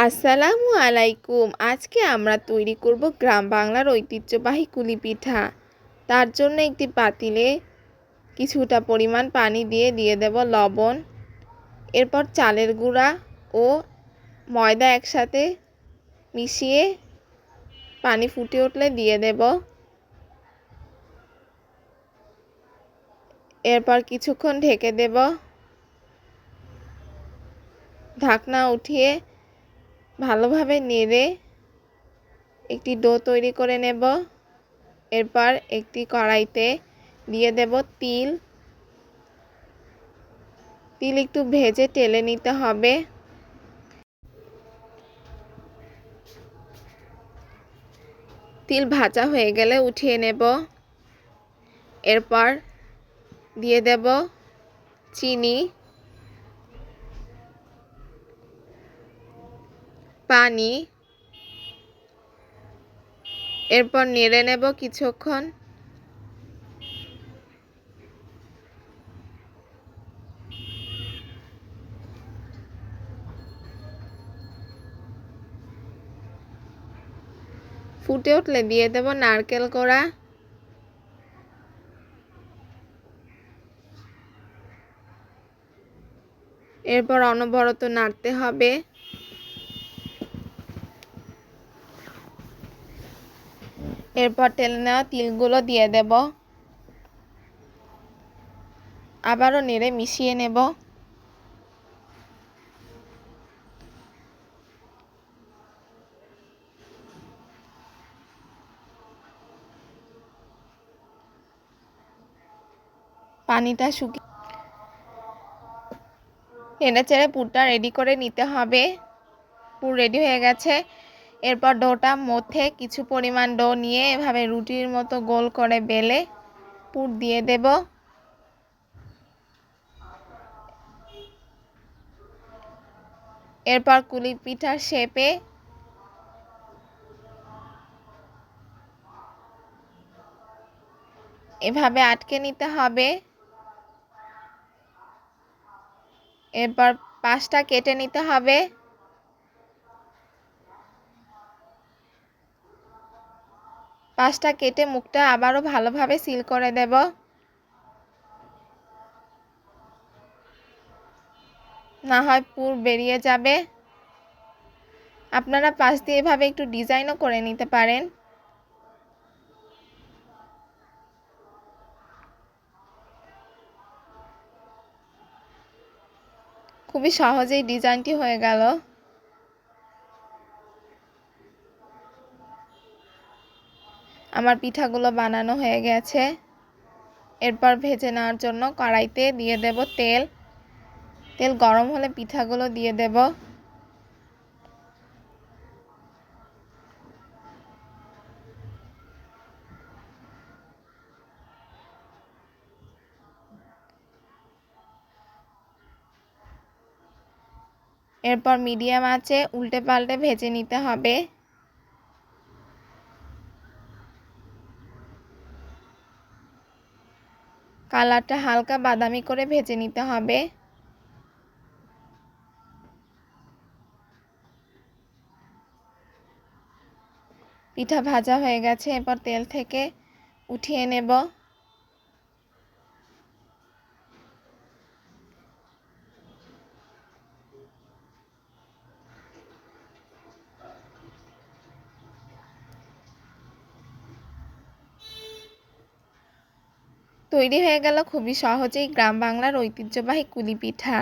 আসসালামু আলাইকুম। আজকে আমরা তৈরি করব গ্রাম বাংলার ঐতিহ্যবাহী কুলি পিঠা। তার জন্য একটি পাতিলে কিছুটা পরিমাণ পানি দিয়ে দেব লবণ। এরপর চালের গুঁড়া ও ময়দা একসাথে মিশিয়ে পানি ফুটে উঠলে দিয়ে দেব। এরপর কিছুক্ষণ ঢেকে দেব। ঢাকনা উঠিয়ে ভালোভাবে নেড়ে একটি ডো তৈরি করে নেব। এরপর একটি কড়াইতে দিয়ে দেব তিল একটু ভেজে টেলে নিতে হবে। তিল ভাজা হয়ে গেলে উঠিয়ে নেব। এরপর দিয়ে দেব চিনি, পানি। এরপর নেড়ে নেব কিছুক্ষণ। ফুটে উঠলে দিয়ে দেব নারকেল কোড়া। এরপর অনবরত নাড়তে হবে। এরপর তেলে নেওয়া তিলগুলো দিয়ে দেব। আবারও নেড়ে মিশিয়ে নেব। পানিটা শুকিয়ে নেড়েচেড়ে পুরটা রেডি করে নিতে হবে। পুর রেডি হয়ে গেছে। এরপর ডোটা মধ্যে কিছু পরিমাণ ডো নিয়ে এভাবে রুটির মতো গোল করে বেলে পুর দিয়ে দেব। এরপর কুলি পিঠার শেপে এভাবে আটকে নিতে হবে। এরপর পাশটা কেটে নিতে হবে। পাশটা কেটে মুখটা আবারও ভালোভাবে সিল করে দেব। না হয় পুর বেরিয়ে যাবে। আপনারা পাশ দিয়ে এভাবে একটু ডিজাইনও করে নিতে পারেন। খুবই সহজেই ডিজাইনটি হয়ে গেল। আমার পিঠাগুলো বানানো হয়ে গেছে। এরপর ভেজে নেওয়ার জন্য কড়াইতে দিয়ে দেব তেল। তেল গরম হলে পিঠাগুলো দিয়ে দেব। এরপর মিডিয়াম আঁচে উল্টে পাল্টে ভেজে নিতে হবে। কালারটা হালকা বাদামি করে ভেজে নিতে হবে। পিঠা ভাজা হয়ে গেছে। এরপর তেল থেকে উঠিয়ে নেব। তৈরি হয়ে গেল খুবই সহজেই গ্রাম বাংলার ঐতিহ্যবাহী কুলি পিঠা।